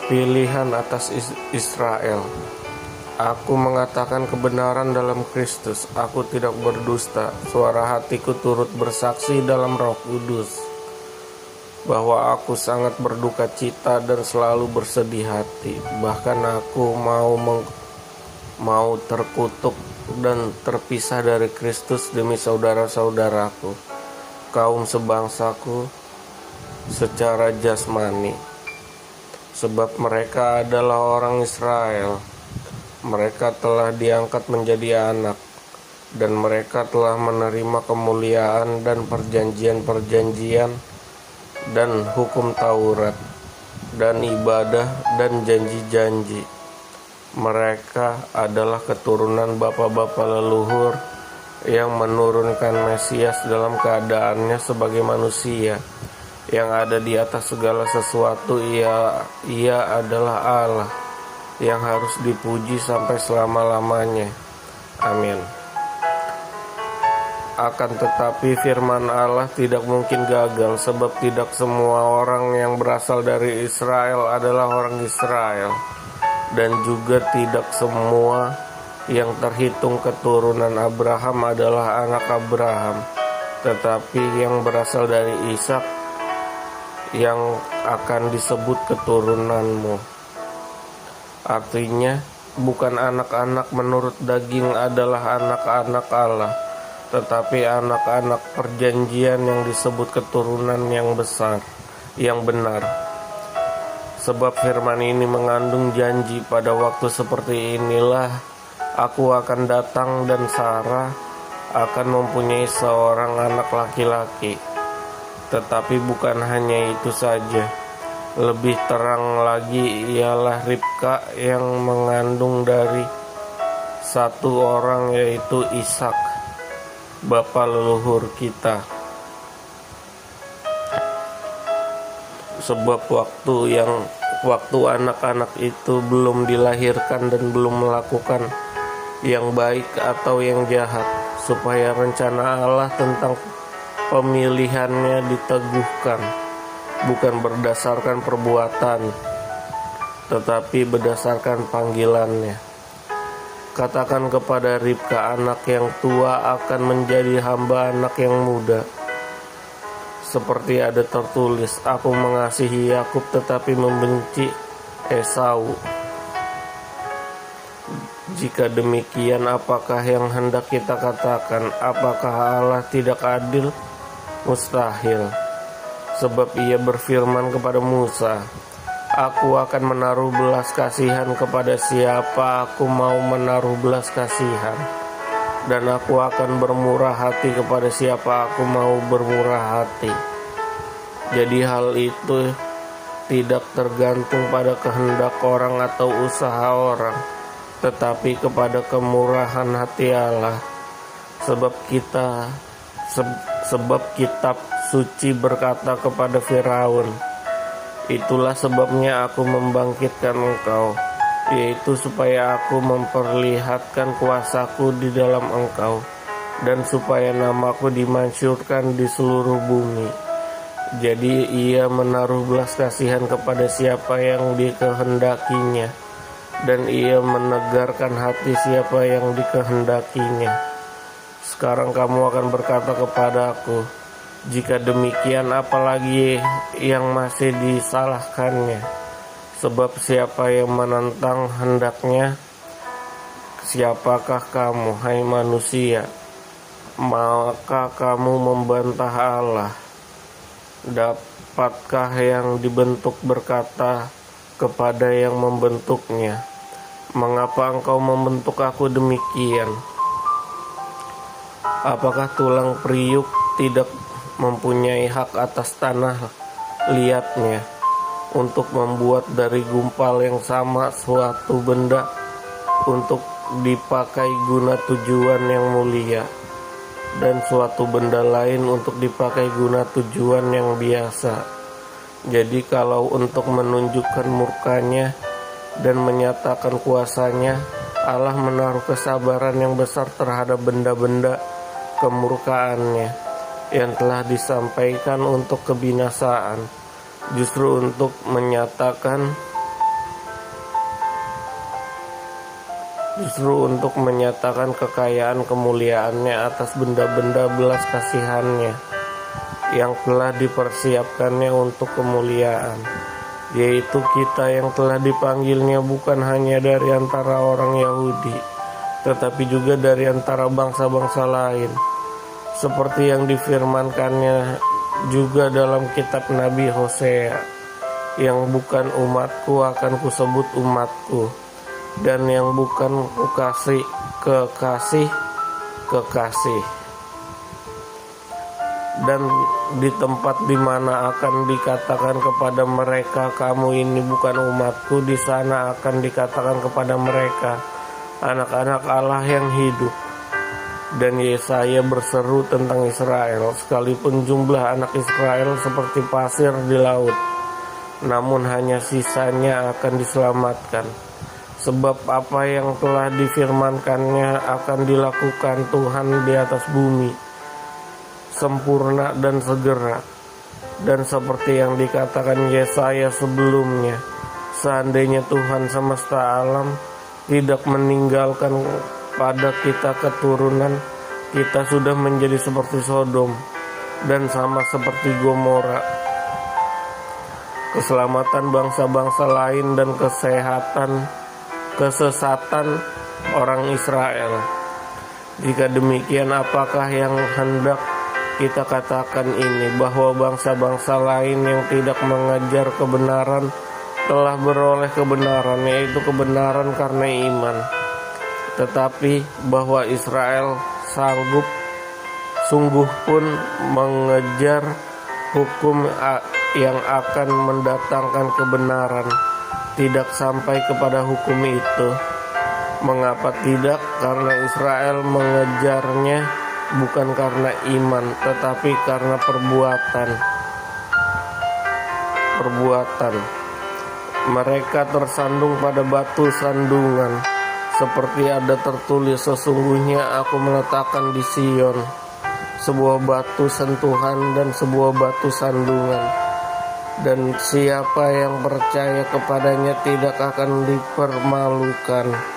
Pilihan atas Israel. Aku mengatakan kebenaran dalam Kristus. Aku tidak berdusta. Suara hatiku turut bersaksi dalam Roh Kudus bahwa aku sangat berduka cita dan selalu bersedih hati. Bahkan aku mau terkutuk dan terpisah dari Kristus demi saudara-saudaraku, kaum sebangsaku secara jasmani, sebab mereka adalah orang Israel. Mereka telah diangkat menjadi anak, dan mereka telah menerima kemuliaan dan perjanjian-perjanjian dan hukum Taurat dan ibadah dan janji-janji. Mereka adalah keturunan bapa-bapa leluhur yang menurunkan Mesias dalam keadaannya sebagai manusia yang ada di atas segala sesuatu. Ia adalah Allah yang harus dipuji sampai selama-lamanya. Amin. Akan tetapi firman Allah tidak mungkin gagal, sebab tidak semua orang yang berasal dari Israel adalah orang Israel, dan juga tidak semua yang terhitung keturunan Abraham adalah anak Abraham. Tetapi yang berasal dari Ishak yang akan disebut keturunanmu. Artinya, bukan anak-anak menurut daging adalah anak-anak Allah, tetapi anak-anak perjanjian yang disebut keturunan yang besar, yang benar. Sebab firman ini mengandung janji, pada waktu seperti inilah aku akan datang dan Sarah akan mempunyai seorang anak laki-laki. Tetapi bukan hanya itu saja. Lebih terang lagi ialah Ribka yang mengandung dari satu orang, yaitu Ishak, bapa leluhur kita. Sebab waktu anak-anak itu belum dilahirkan dan belum melakukan yang baik atau yang jahat, supaya rencana Allah tentang pemilihannya diteguhkan, bukan berdasarkan perbuatan, tetapi berdasarkan panggilannya. Katakan kepada Ribka, anak yang tua akan menjadi hamba anak yang muda. Seperti ada tertulis, aku mengasihi Yakub tetapi membenci Esau. Jika demikian, apakah yang hendak kita katakan? Apakah Allah tidak adil? Mustahil. Sebab ia berfirman kepada Musa, aku akan menaruh belas kasihan kepada siapa aku mau menaruh belas kasihan, dan aku akan bermurah hati kepada siapa aku mau bermurah hati. Jadi hal itu tidak tergantung pada kehendak orang atau usaha orang, tetapi kepada kemurahan hati Allah. Sebab kitab suci berkata kepada Firaun, itulah sebabnya aku membangkitkan engkau, yaitu supaya aku memperlihatkan kuasaku di dalam engkau, dan supaya namaku dimasyhurkan di seluruh bumi. Jadi ia menaruh belas kasihan kepada siapa yang dikehendakinya, dan ia menegarkan hati siapa yang dikehendakinya. Sekarang kamu akan berkata kepadaku, jika demikian apalagi yang masih disalahkannya? Sebab siapa yang menentang hendaknya? Siapakah kamu, hai manusia? Maka kamu membantah Allah. Dapatkah yang dibentuk berkata kepada yang membentuknya, mengapa engkau membentuk aku demikian? Apakah tulang periuk tidak mempunyai hak atas tanah liatnya untuk membuat dari gumpal yang sama suatu benda untuk dipakai guna tujuan yang mulia, dan suatu benda lain untuk dipakai guna tujuan yang biasa? Jadi kalau untuk menunjukkan murkanya dan menyatakan kuasanya, Allah menaruh kesabaran yang besar terhadap benda-benda kemurkaannya yang telah disampaikan untuk kebinasaan, justru untuk menyatakan justru untuk menyatakan kekayaan kemuliaannya atas benda-benda belas kasihannya yang telah dipersiapkannya untuk kemuliaan, yaitu kita yang telah dipanggilnya bukan hanya dari antara orang Yahudi, tetapi juga dari antara bangsa-bangsa lain, seperti yang difirmankannya juga dalam kitab Nabi Hosea, yang bukan umatku akan kusebut umatku, dan yang bukan kukasih kekasih. Dan di tempat di mana akan dikatakan kepada mereka, kamu ini bukan umatku, di sana akan dikatakan kepada mereka, anak-anak Allah yang hidup. Dan Yesaya berseru tentang Israel, sekalipun jumlah anak Israel seperti pasir di laut, namun hanya sisanya akan diselamatkan. Sebab apa yang telah difirmankannya akan dilakukan Tuhan di atas bumi, sempurna dan segera. Dan seperti yang dikatakan Yesaya sebelumnya, seandainya Tuhan semesta alam tidak meninggalkan pada kita keturunan, kita sudah menjadi seperti Sodom dan sama seperti Gomora. Keselamatan bangsa-bangsa lain dan kesesatan orang Israel. Jika demikian, apakah yang hendak kita katakan ini, bahwa bangsa-bangsa lain yang tidak mengejar kebenaran telah beroleh kebenaran, yaitu kebenaran karena iman, tetapi bahwa Israel sungguh pun mengejar hukum yang akan mendatangkan kebenaran, tidak sampai kepada hukum itu. Mengapa tidak? Karena Israel mengejarnya bukan karena iman, tetapi karena perbuatan. Mereka tersandung pada batu sandungan, seperti ada tertulis, sesungguhnya aku meletakkan di Sion sebuah batu sentuhan dan sebuah batu sandungan, dan siapa yang percaya kepadanya tidak akan dipermalukan.